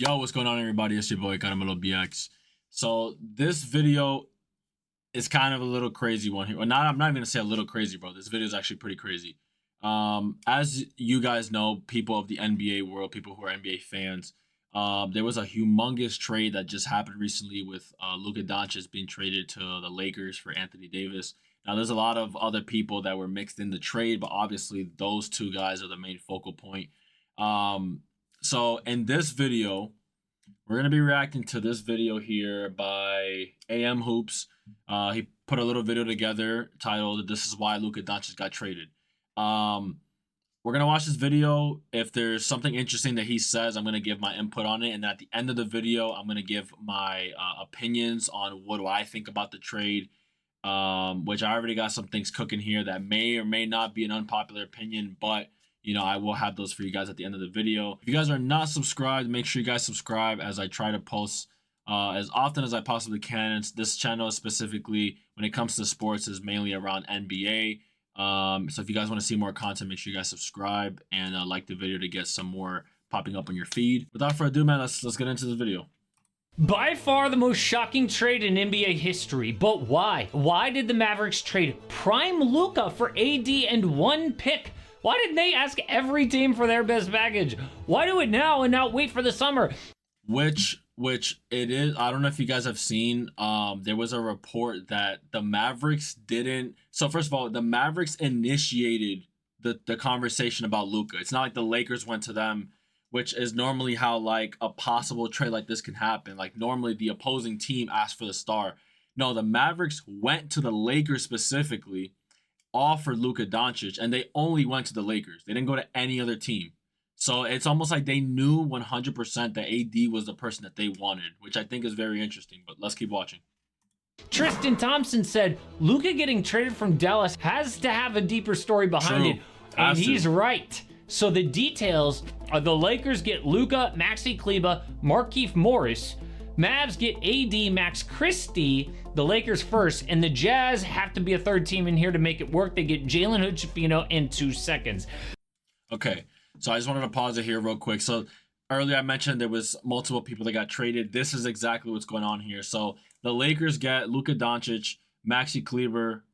Yo, what's going on, everybody? It's your boy CarameloBX. So this video is kind of a little crazy one here. Well, I'm not even gonna say a little crazy, bro. This video is actually pretty crazy. As you guys know, people of the NBA world, people who are NBA fans, there was a humongous trade that just happened recently with Luka Doncic being traded to the Lakers for Anthony Davis. Now, there's a lot of other people that were mixed in the trade, but obviously those two guys are the main focal point. So in this video, we're going to be reacting to this video here by AM Hoops. He put a little video together titled, "This is why Luka Doncic got traded." We're going to watch this video. If there's something interesting that he says, I'm going to give my input on it. And at the end of the video, I'm going to give my opinions on what do I think about the trade, which I already got some things cooking here that may or may not be an unpopular opinion, but you know, I will have those for you guys at the end of the video. If you guys are not subscribed, make sure you guys subscribe as I try to post as often as I possibly can. This channel specifically, when it comes to sports, is mainly around NBA. So if you guys want to see more content, make sure you guys subscribe and like the video to get some more popping up on your feed. Without further ado, man, let's get into this video. By far the most shocking trade in NBA history, but why? Why did the Mavericks trade prime Luka for AD and one pick? Why didn't they ask every team for their best package? Why do it now and not wait for the summer? Which it is. I don't know if you guys have seen. There was a report that the Mavericks didn't. So first of all, the Mavericks initiated the conversation about Luka. It's not like the Lakers went to them, which is normally how like a possible trade like this can happen. Like normally the opposing team asks for the star. No, the Mavericks went to the Lakers specifically, offered Luka Doncic, and they only went to the Lakers. They didn't go to any other team. So it's almost like they knew 100% that AD was the person that they wanted, which I think is very interesting. But let's keep watching. Tristan Thompson said Luka getting traded from Dallas has to have a deeper story behind it, and he's right. So the details are the Lakers get Luka, Maxi Kleber, Markieff Morris. Mavs get AD, Max Christie, the Lakers first, and the Jazz have to be a third team in here to make it work. They get Jalen Hood-Schifino in 2 seconds. Okay, so I just wanted to pause it here real quick. So earlier I mentioned there was multiple people that got traded. This is exactly what's going on here. So the Lakers get Luka Doncic, Maxi Kleber,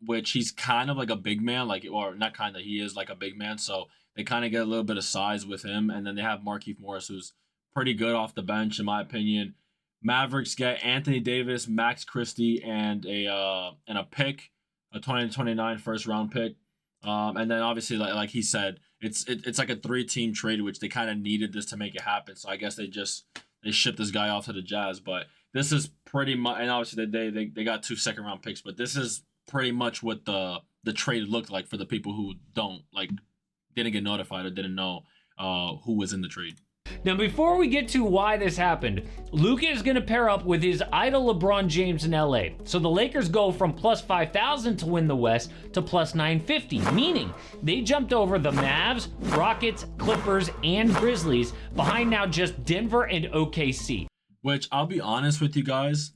which he's kind of like a big man, or not kind of, he is like a big man. So they kind of get a little bit of size with him. And then they have Markieff Morris, who's pretty good off the bench, in my opinion. Mavericks get Anthony Davis, Max Christie, and a pick, a 2029 first round pick. And then obviously, like he said, it's like a 3-team trade, which they kind of needed this to make it happen. So I guess they shipped this guy off to the Jazz. But this is pretty much, and obviously they got 2 second-round picks. But this is pretty much what the trade looked like for the people who didn't get notified or didn't know who was in the trade. Now, before we get to why this happened, Luka is going to pair up with his idol LeBron James in LA. So the Lakers go from plus 5,000 to win the West to plus 950, meaning they jumped over the Mavs, Rockets, Clippers, and Grizzlies, behind now just Denver and OKC. Which, I'll be honest with you guys,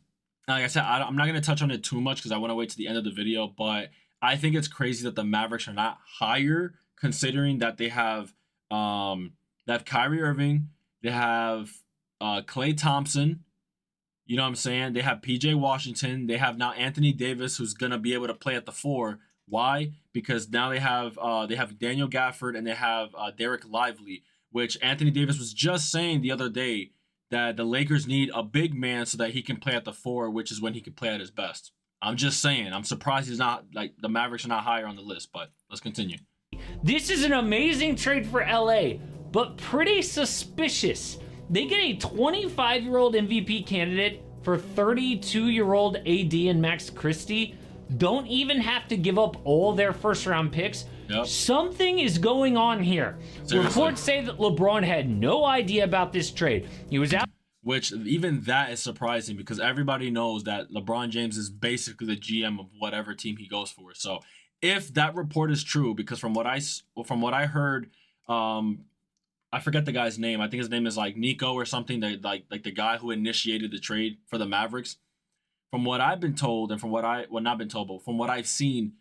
like I said, I'm not going to touch on it too much because I want to wait to the end of the video, but I think it's crazy that the Mavericks are not higher, considering that they have Kyrie Irving, they have Klay Thompson, you know what I'm saying? They have PJ Washington, they have now Anthony Davis, who's gonna be able to play at the 4. Why? Because now they have Daniel Gafford and they have Derek Lively, which Anthony Davis was just saying the other day that the Lakers need a big man so that he can play at the 4, which is when he can play at his best. I'm just saying. I'm surprised he's not, like, the Mavericks are not higher on the list, but let's continue. This is an amazing trade for LA, but pretty suspicious. They get a 25-year-old MVP candidate for 32-year-old AD and Max Christie. Don't even have to give up all their first-round picks. Yep. Something is going on here. Seriously. Reports say that LeBron had no idea about this trade. He was out. Which, even that is surprising because everybody knows that LeBron James is basically the GM of whatever team he goes for. So if that report is true, because from what I heard, I forget the guy's name. I think his name is like Nico or something. Like the guy who initiated the trade for the Mavericks. From what I've been told, and from what not been told, but from what I've seen,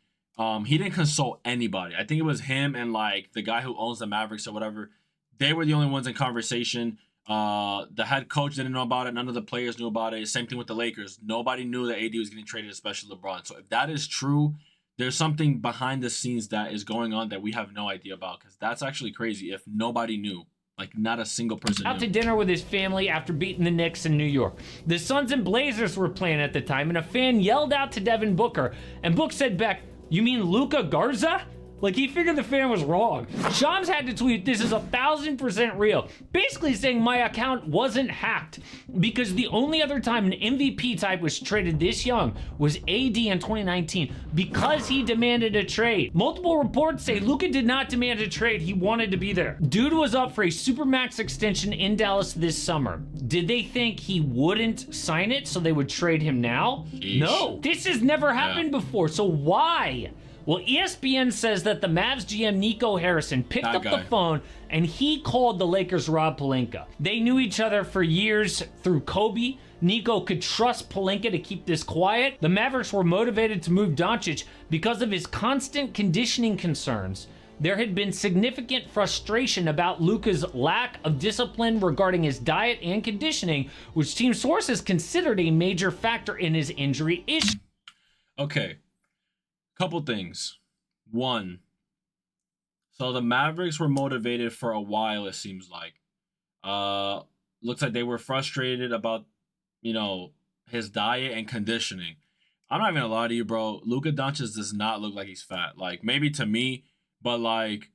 he didn't consult anybody. I think it was him and like the guy who owns the Mavericks or whatever. They were the only ones in conversation. The head coach didn't know about it. None of the players knew about it. Same thing with the Lakers. Nobody knew that AD was getting traded, especially LeBron. So if that is true, there's something behind the scenes that is going on that we have no idea about, because that's actually crazy if nobody knew. Like, not a single person out knew. to dinner with his family after beating the Knicks in New York. The Suns and Blazers were playing at the time, and a fan yelled out to Devin Booker, and Book said back, "You mean Luka Garza?" Like, he figured the fan was wrong. Shams had to tweet, "This is 1,000% real," basically saying my account wasn't hacked, because the only other time an MVP type was traded this young was AD in 2019, because he demanded a trade. Multiple reports say Luka did not demand a trade, he wanted to be there. Dude was up for a Supermax extension in Dallas this summer. Did they think he wouldn't sign it so they would trade him now? Eesh. No, this has never happened before, so why? Well, ESPN says that the Mavs GM Nico Harrison picked up the phone and he called the Lakers' Rob Pelinka. They knew each other for years through Kobe. Nico could trust Pelinka to keep this quiet. The Mavericks were motivated to move Doncic because of his constant conditioning concerns. There had been significant frustration about Luka's lack of discipline regarding his diet and conditioning, which team sources considered a major factor in his injury issue. Okay. Couple things. One, so the Mavericks were motivated for a while, it seems like. Looks like they were frustrated about, his diet and conditioning. I'm not even gonna lie to you, bro. Luka Doncic does not look like he's fat. Like, maybe to me, but like,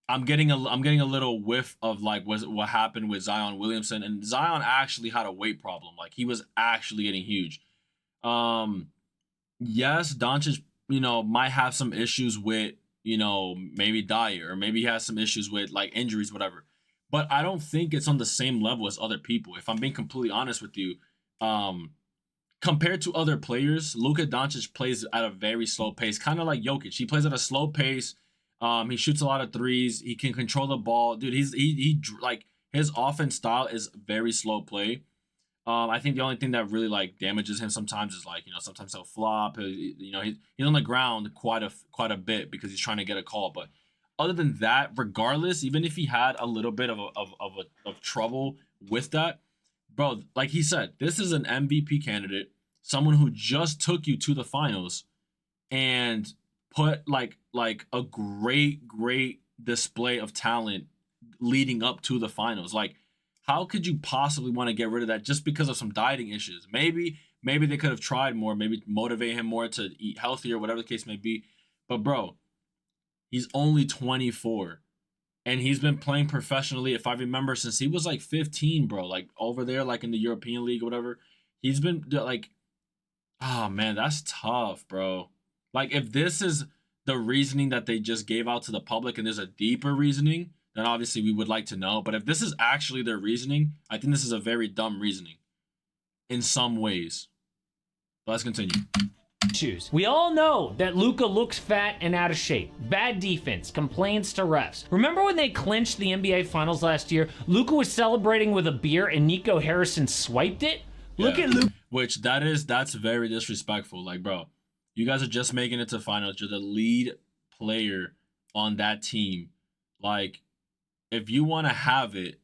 I'm getting a little whiff of like what happened with Zion Williamson, and Zion actually had a weight problem. Like, he was actually getting huge. Yes, Doncic, might have some issues with, maybe diet, or maybe he has some issues with like injuries, whatever. But I don't think it's on the same level as other people. If I'm being completely honest with you, compared to other players, Luka Doncic plays at a very slow pace, kind of like Jokic. He plays at a slow pace. He shoots a lot of threes. He can control the ball, dude. He like, his offense style is very slow play. I think the only thing that really like damages him sometimes is like, sometimes he'll flop. He's on the ground quite a bit because he's trying to get a call. But other than that, regardless, even if he had a little bit of trouble with that, bro, like he said, this is an MVP candidate, someone who just took you to the finals and put like a great display of talent leading up to the finals. Like, how could you possibly want to get rid of that just because of some dieting issues? Maybe they could have tried more, maybe motivate him more to eat healthier, whatever the case may be. But bro, he's only 24 and he's been playing professionally, if I remember, since he was like 15, bro, like over there, like in the European League or whatever. He's been like, oh man, that's tough, bro. Like, if this is the reasoning that they just gave out to the public and there's a deeper reasoning, then obviously we would like to know. But if this is actually their reasoning, I think this is a very dumb reasoning in some ways. But let's continue. We all know that Luka looks fat and out of shape. Bad defense, complaints to refs. Remember when they clinched the NBA Finals last year? Luka was celebrating with a beer and Nico Harrison swiped it? Yeah. Look at Luka. Which that's very disrespectful. Like, bro, you guys are just making it to finals. You're the lead player on that team. Like, if you want to have it,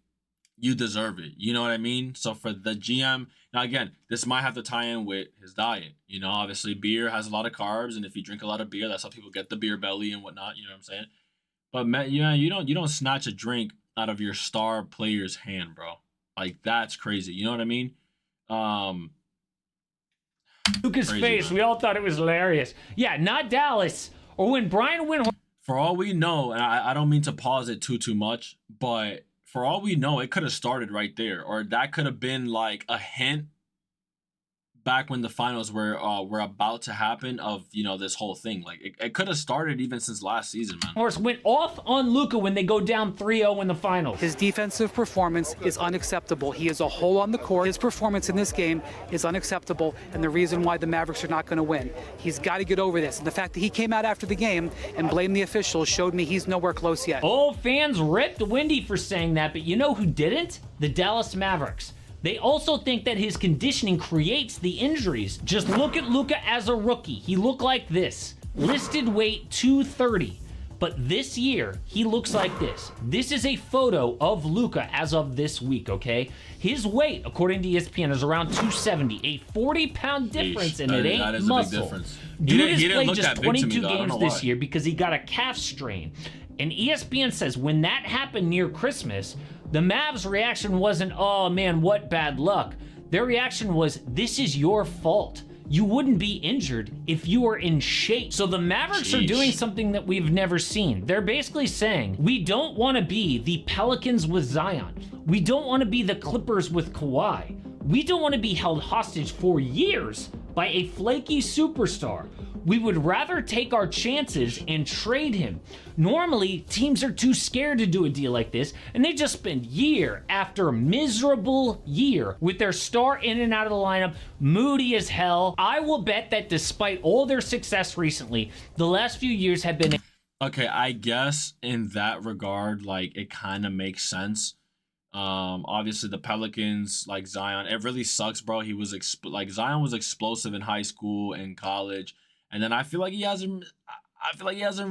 you deserve it. You know what I mean? So for the GM, now again, this might have to tie in with his diet. Obviously beer has a lot of carbs, and if you drink a lot of beer, that's how people get the beer belly and whatnot. You know what I'm saying? But man, you don't snatch a drink out of your star player's hand, bro. Like, that's crazy. You know what I mean? Luka's face, man. We all thought it was hilarious. Yeah, not Dallas. Or when Brian Windhorst. For all we know, and I don't mean to pause it too much, but for all we know, it could have started right there, or that could have been like a hint back when the finals were about to happen of this whole thing. Like, it could have started even since last season, man. Horse went off on Luka when they go down 3-0 in the finals. His defensive performance is unacceptable. He is a hole on the court. His performance in this game is unacceptable, and the reason why the Mavericks are not going to win. He's got to get over this. And the fact that he came out after the game and blamed the officials showed me he's nowhere close yet. Oh, fans ripped Wendy for saying that, but you know who didn't? The Dallas Mavericks. They also think that his conditioning creates the injuries. Just look at Luka as a rookie. He looked like this. Listed weight 230. But this year, he looks like this. This is a photo of Luka as of this week, okay? His weight, according to ESPN, is around 270, a 40-pound difference, and it ain't muscle. Dude has played just 22 games this year because he got a calf strain. And ESPN says when that happened near Christmas, the Mavs' reaction wasn't, oh man, what bad luck. Their reaction was, this is your fault. You wouldn't be injured if you were in shape. So the Mavericks are doing something that we've never seen. They're basically saying, we don't want to be the Pelicans with Zion. We don't want to be the Clippers with Kawhi. We don't want to be held hostage for years by a flaky superstar. We would rather take our chances and trade him. Normally, teams are too scared to do a deal like this, and they just spend year after miserable year with their star in and out of the lineup, moody as hell. I will bet that despite all their success recently, the last few years have been... Okay, I guess in that regard, like, it kind of makes sense. Obviously the Pelicans, like Zion, it really sucks, bro. He was Zion was explosive in high school and college, and then I feel like he hasn't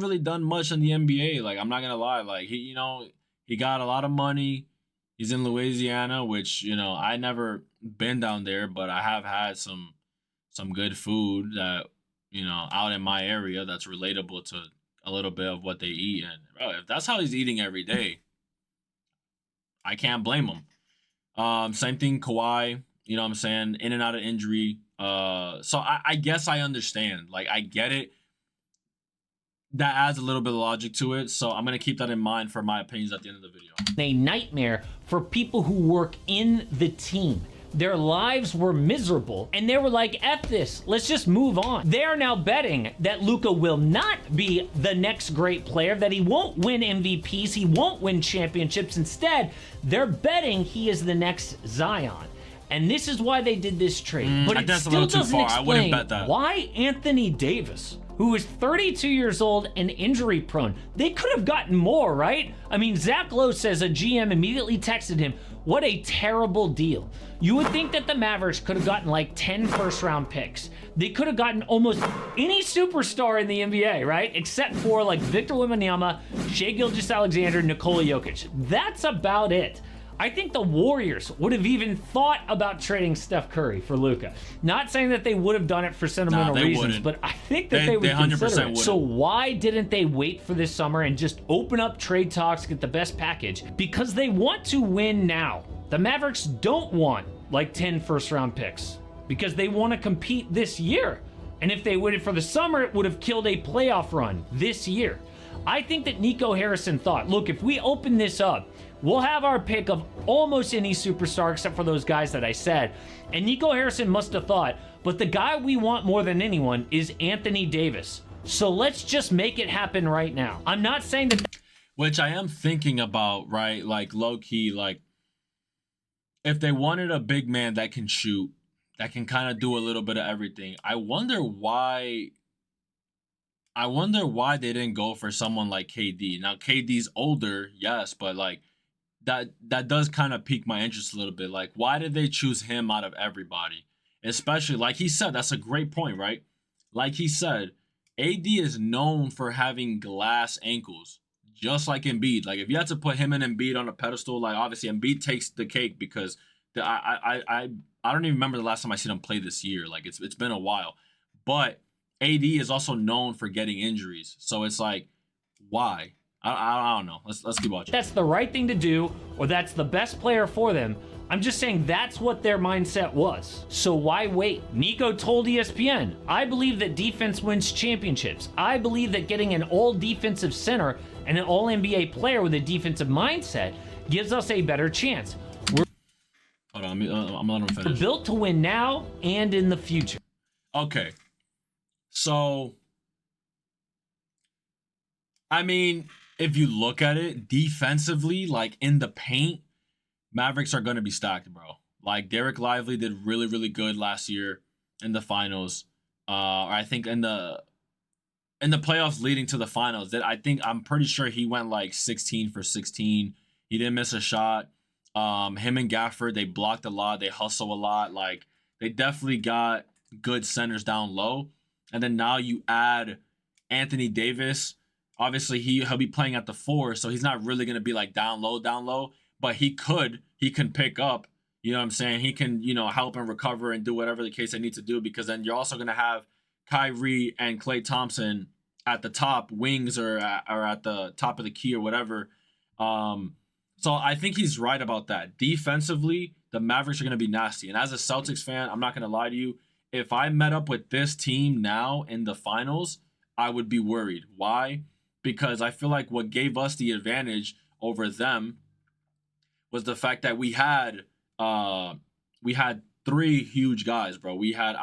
really done much in the NBA. Like, I'm not gonna lie, like he got a lot of money. He's in Louisiana, which, I never been down there, but I have had some good food that, out in my area that's relatable to a little bit of what they eat. And bro, if that's how he's eating every day, I can't blame him. Same thing, Kawhi, you know what I'm saying? In and out of injury. So I guess I understand. Like, I get it. That adds a little bit of logic to it. So I'm going to keep that in mind for my opinions at the end of the video. A nightmare for people who work in the team. Their lives were miserable, and they were like, F this, let's just move on. They are now betting that Luka will not be the next great player, that he won't win MVPs, he won't win championships. Instead, they're betting he is the next Zion. And this is why they did this trade. But it still doesn't explain why Anthony Davis, who is 32 years old and injury prone, they could have gotten more, right? I mean, Zach Lowe says a GM immediately texted him, what a terrible deal. You would think that the Mavericks could have gotten like 10 first-round picks. They could have gotten almost any superstar in the NBA, right? Except for like Victor Wembanyama, Shai Gilgeous-Alexander, Nikola Jokic. That's about it. I think the Warriors would have even thought about trading Steph Curry for Luka. Not saying that they would have done it for sentimental reasons, but I think that they would consider it. So why didn't they wait for this summer and just open up trade talks, get the best package? Because they want to win now. The Mavericks don't want like 10 first-round picks because they want to compete this year. And if they waited for the summer, it would have killed a playoff run this year. I think that Nico Harrison thought, look, if we open this up, we'll have our pick of almost any superstar except for those guys that I said. And Nico Harrison must have thought, but the guy we want more than anyone is Anthony Davis. So let's just make it happen right now. I'm not saying that... Which I am thinking about, right? Like, low-key, like, if they wanted a big man that can shoot, that can kind of do a little bit of everything, I wonder why they didn't go for someone like KD. Now, KD's older, yes, but, like, that does kind of pique my interest a little bit. Like, why did they choose him out of everybody? Especially, like he said, that's a great point, right? Like he said, AD is known for having glass ankles, just like Embiid. Like, if you had to put him and Embiid on a pedestal, like, obviously Embiid takes the cake because I don't even remember the last time I seen him play this year. Like, it's been a while. But AD is also known for getting injuries. So it's like, why? I don't know. Let's keep watching. That's the right thing to do, or that's the best player for them. I'm just saying that's what their mindset was. So why wait? Nico told ESPN, I believe that defense wins championships. I believe that getting an all-defensive center and an all-NBA player with a defensive mindset gives us a better chance. Hold on, I'm letting him finish. We're built to win now and in the future. Okay. So, I mean, if you look at it defensively, like in the paint, Mavericks are going to be stacked, bro. Like, Derek Lively did really, really good last year in the finals. I think in the playoffs leading to the finals, I'm pretty sure he went like 16 for 16. He didn't miss a shot. Him and Gafford, they blocked a lot. They hustle a lot. Like, they definitely got good centers down low. And then now you add Anthony Davis. Obviously, he'll be playing at the 4, so he's not really going to be like down low, but he can pick up, you know what I'm saying? He can, you know, help and recover and do whatever the case they need to do, because then you're also going to have Kyrie and Klay Thompson at the top wings or at the top of the key or whatever. So I think he's right about that. Defensively, the Mavericks are going to be nasty. And as a Celtics fan, I'm not going to lie to you. If I met up with this team now in the finals, I would be worried. Why? Because I feel like what gave us the advantage over them was the fact that we had 3 huge guys, bro. We had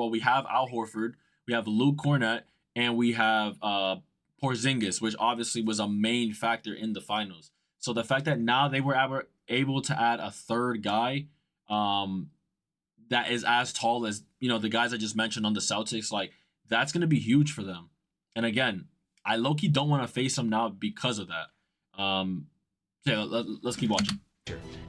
we have Al Horford, we have Luke Cornett, and we have Porzingis, which obviously was a main factor in the finals. So the fact that now they were able to add a third guy that is as tall as, you know, the guys I just mentioned on the Celtics, like, that's going to be huge for them. And again, I low-key don't want to face them now because of that. Let's keep watching.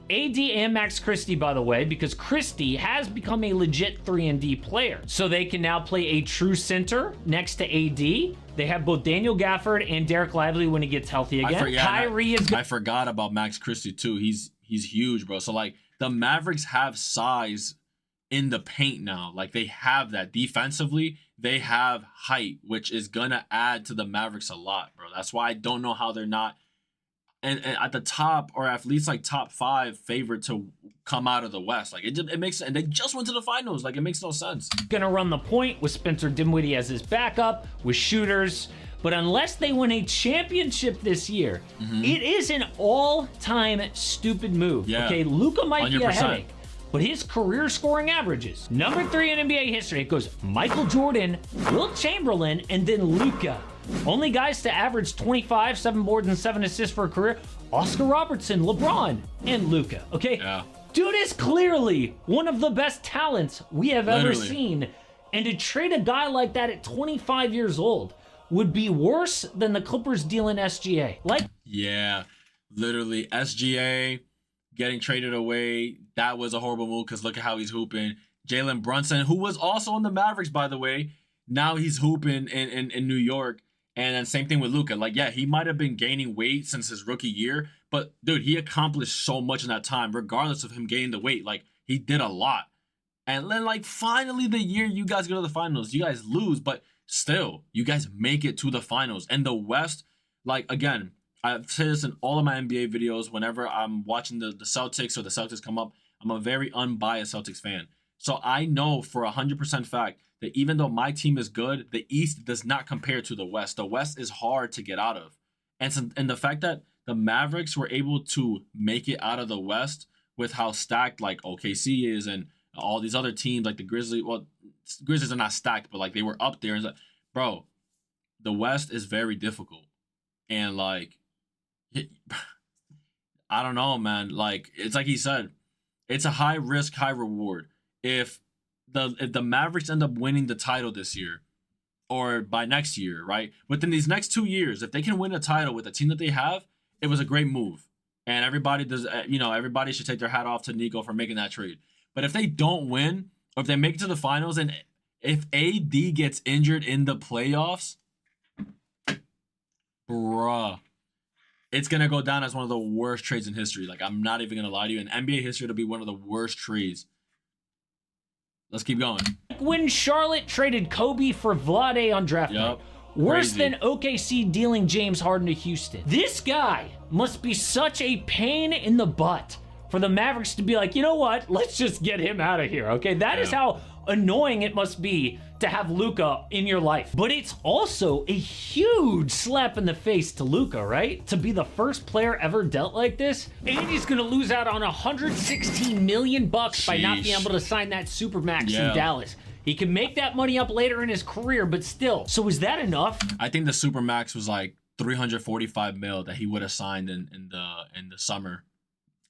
AD and Max Christie, by the way, because Christie has become a legit 3-and-D player. So they can now play a true center next to AD. They have both Daniel Gafford and Derek Lively when he gets healthy again. I forgot about Max Christie too. He's huge, bro. So like the Mavericks have size in the paint now. Like they have that. Defensively, they have height, which is gonna add to the Mavericks a lot, bro. That's why I don't know how they're not and at the top, or at least like top 5 favorite to come out of the West. Like it makes, and they just went to the finals. Like it makes no sense. Gonna run the point with Spencer Dinwiddie as his backup with shooters. But unless they win a championship this year, it is an all-time stupid move. Yeah. Okay, Luka might 100%. be a headache, but his career scoring averages, number 3 in NBA history, it goes Michael Jordan, Wilt Chamberlain, and then Luka. Only guys to average 25, 7 boards, and 7 assists for a career, Oscar Robertson, LeBron, and Luka. Okay? Yeah. Dude is clearly one of the best talents we have ever Literally. seen. And to trade a guy like that at 25 years old would be worse than the Clippers dealing SGA. Yeah, literally SGA getting traded away. That was a horrible move because look at how he's hooping. Jalen Brunson, who was also on the Mavericks, by the way, now he's hooping in New York. And then same thing with Luka. Like, yeah, he might have been gaining weight since his rookie year, but dude, he accomplished so much in that time, regardless of him gaining the weight. Like, he did a lot. And then, like, finally the year you guys go to the finals, you guys lose, but still, you guys make it to the finals. And the West, like, again, I've said this in all of my NBA videos. Whenever I'm watching the Celtics or the Celtics come up, I'm a very unbiased Celtics fan. So I know for 100% fact that even though my team is good, the East does not compare to the West. The West is hard to get out of. And the fact that the Mavericks were able to make it out of the West with how stacked like OKC is and all these other teams like the Grizzlies. Well, Grizzlies are not stacked, but like they were up there. And like, bro, the West is very difficult. And like, I don't know, man. Like, it's like he said, it's a high risk, high reward. If the Mavericks end up winning the title this year or by next year, right? Within these next 2 years, if they can win a title with the team that they have, it was a great move. And everybody does, everybody should take their hat off to Nico for making that trade. But if they don't win, or if they make it to the finals, and if AD gets injured in the playoffs, bruh, it's going to go down as one of the worst trades in history. Like, I'm not even going to lie to you. In NBA history, it'll be one of the worst trades. Let's keep going. When Charlotte traded Kobe for Vlade on draft night. Worse than OKC dealing James Harden to Houston. This guy must be such a pain in the butt for the Mavericks to be like, you know what? Let's just get him out of here, okay? That is how annoying it must be to have Luka in your life. But it's also a huge slap in the face to Luka, right? To be the first player ever dealt like this. And he's gonna lose out on $116 million by not being able to sign that Supermax in Dallas. He can make that money up later in his career, but still. So is that enough? I think the Supermax was like $345 million that he would have signed in the summer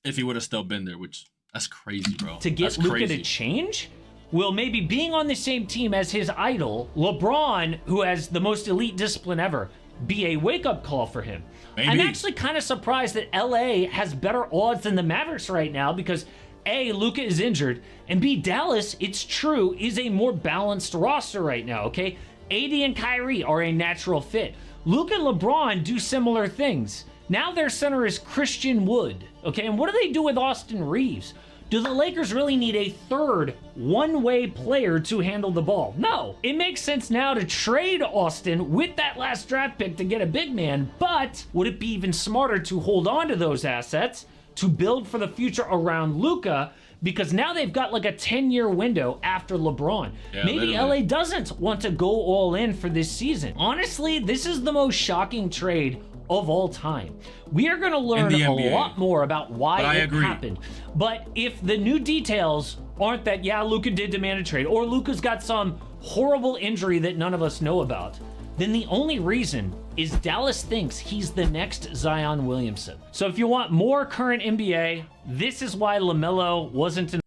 if he would have still been there, which that's crazy, bro. To get Luka to change? Will maybe being on the same team as his idol, LeBron, who has the most elite discipline ever, be a wake-up call for him? Maybe. I'm actually kind of surprised that LA has better odds than the Mavericks right now because A, Luka is injured, and B, Dallas, it's true, is a more balanced roster right now, okay? AD and Kyrie are a natural fit. Luka and LeBron do similar things. Now their center is Christian Wood, okay? And what do they do with Austin Reeves? Do the Lakers really need a third one-way player to handle the ball? No. It makes sense now to trade Austin with that last draft pick to get a big man, but would it be even smarter to hold on to those assets to build for the future around Luka? Because now they've got like a 10-year window after LeBron. Yeah, maybe literally. LA doesn't want to go all in for this season. Honestly, this is the most shocking trade of all time. We are going to learn a lot more about why it happened. But if the new details aren't that, yeah, Luka did demand a trade, or Luka's got some horrible injury that none of us know about, then the only reason is Dallas thinks he's the next Zion Williamson. So if you want more current NBA, this is why LaMelo wasn't in.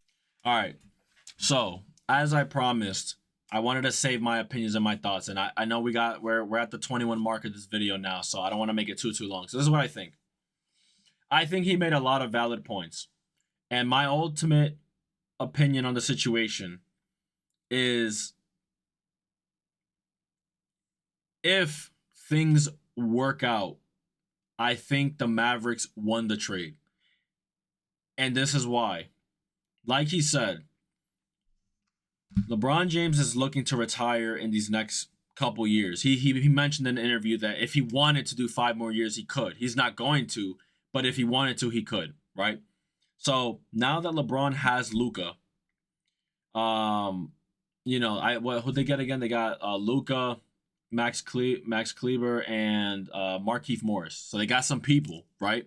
All right. So, as I promised, I wanted to save my opinions and my thoughts. And I know we're at the 21 mark of this video now, so I don't want to make it too long. So this is what I think. I think he made a lot of valid points. And my ultimate opinion on the situation is, if things work out, I think the Mavericks won the trade. And this is why. Like he said, LeBron James is looking to retire in these next couple years. He mentioned in an interview that if he wanted to do 5 more years, he could. He's not going to, but if he wanted to, he could, right? So now that LeBron has Luka, who'd they get again? They got Luka, Max Kleber, and Markieff Morris. So they got some people, right?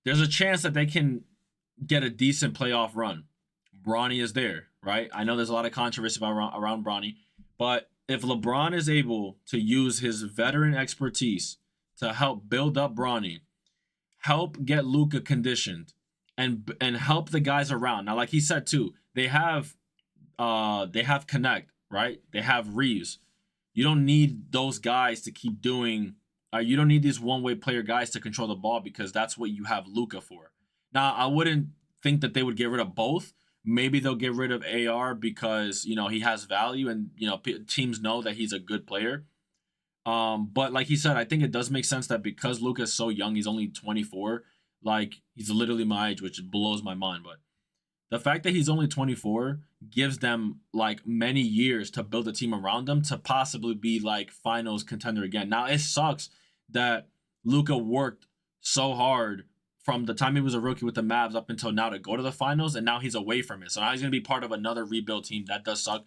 There's a chance that they can get a decent playoff run. Bronny is there, right? I know there's a lot of controversy around Bronny, but if LeBron is able to use his veteran expertise to help build up Bronny, help get Luka conditioned, and help the guys around. Now, like he said too, they have Connect, right? They have Reeves. You don't need those guys to keep doing. You don't need these one-way player guys to control the ball, because that's what you have Luka for. Now, I wouldn't think that they would get rid of both. Maybe they'll get rid of AR because, he has value, and, teams know that he's a good player. But like he said, I think it does make sense that because Luka's so young, he's only 24, like he's literally my age, which blows my mind. But the fact that he's only 24 gives them like many years to build a team around them to possibly be like finals contender again. Now, it sucks that Luka worked so hard from the time he was a rookie with the Mavs up until now to go to the finals, and now he's away from it. So now he's going to be part of another rebuild team. That does suck.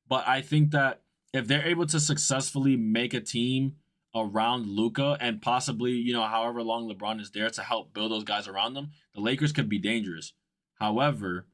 But I think that if they're able to successfully make a team around Luka, and possibly, however long LeBron is there to help build those guys around them, the Lakers could be dangerous. However,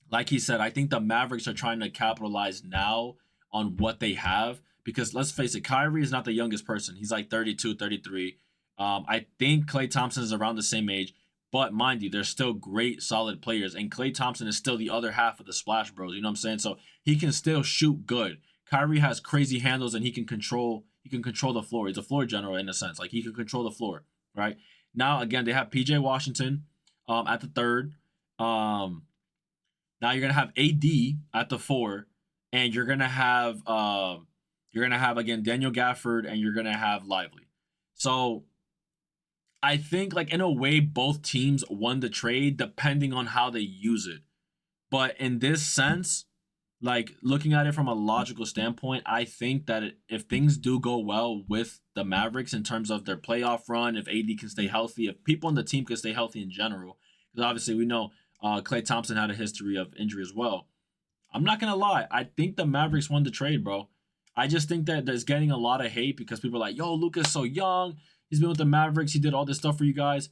like he said, I think the Mavericks are trying to capitalize now on what they have, because let's face it, Kyrie is not the youngest person. He's like 32, 33. I think Klay Thompson is around the same age, but mind you, they're still great, solid players, and Klay Thompson is still the other half of the Splash Bros. You know what I'm saying? So he can still shoot good. Kyrie has crazy handles, and he can control the floor. He's a floor general in a sense. Like, he can control the floor, right? Now, again, they have PJ Washington at the 3rd. Now you're gonna have AD at the 4, and you're gonna have again Daniel Gafford, and you're gonna have Lively. So I think, like, in a way, both teams won the trade depending on how they use it. But in this sense, like, looking at it from a logical standpoint, I think that if things do go well with the Mavericks in terms of their playoff run, if AD can stay healthy, if people on the team can stay healthy in general, because obviously we know Klay Thompson had a history of injury as well. I'm not going to lie. I think the Mavericks won the trade, bro. I just think that there's getting a lot of hate because people are like, yo, Luka's so young. He's been with the Mavericks. He did all this stuff for you guys.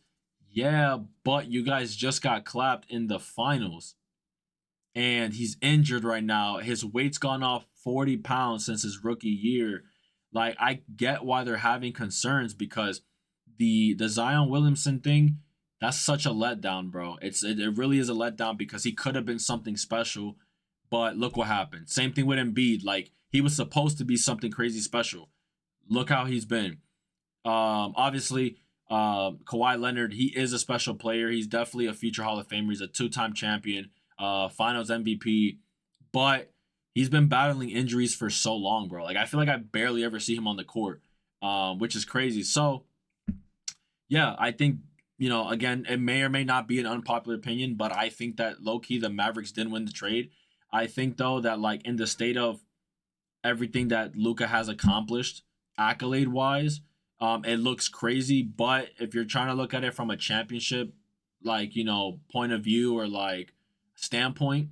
Yeah, but you guys just got clapped in the finals. And he's injured right now. His weight's gone off 40 pounds since his rookie year. Like, I get why they're having concerns, because the Zion Williamson thing, that's such a letdown, bro. It really is a letdown, because he could have been something special, but look what happened. Same thing with Embiid. Like, he was supposed to be something crazy special. Look how he's been. Obviously, Kawhi Leonard, he is a special player. He's definitely a future Hall of Famer. He's a 2-time champion, Finals MVP, but he's been battling injuries for so long, bro. Like, I feel like I barely ever see him on the court. which is crazy. So, yeah, I think, you know, again, it may or may not be an unpopular opinion, but I think that low-key the Mavericks didn't win the trade. I think, though, that, like, in the state of everything that Luka has accomplished, accolade-wise, it looks crazy. But if you're trying to look at it from a championship, like, you know, point of view or, like, standpoint,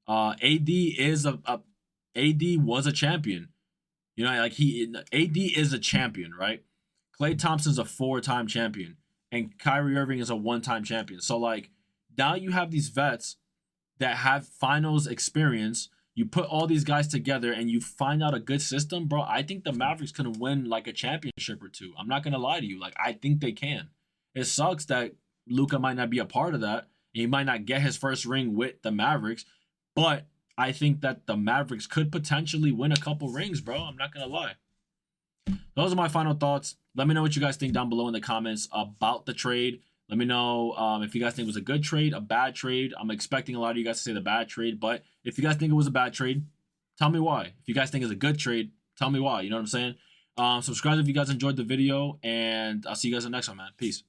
AD is AD was a champion. You know, like AD is a champion, right? Klay Thompson's a 4-time champion, and Kyrie Irving is a 1-time champion. So like now you have these vets that have finals experience. You put all these guys together and you find out a good system, bro. I think the Mavericks can win like a championship or two. I'm not gonna lie to you. Like I think they can. It sucks that Luka might not be a part of that. He might not get his first ring with the Mavericks, but I think that the Mavericks could potentially win a couple rings, bro. I'm not gonna lie. Those are my final thoughts. Let me know what you guys think down below in the comments about the trade. Let me know if you guys think it was a good trade, a bad trade. I'm expecting a lot of you guys to say the bad trade, but if you guys think it was a bad trade, tell me why. If you guys think it's a good trade, tell me why. You know what I'm saying? Subscribe if you guys enjoyed the video, and I'll see you guys in the next one, man. Peace.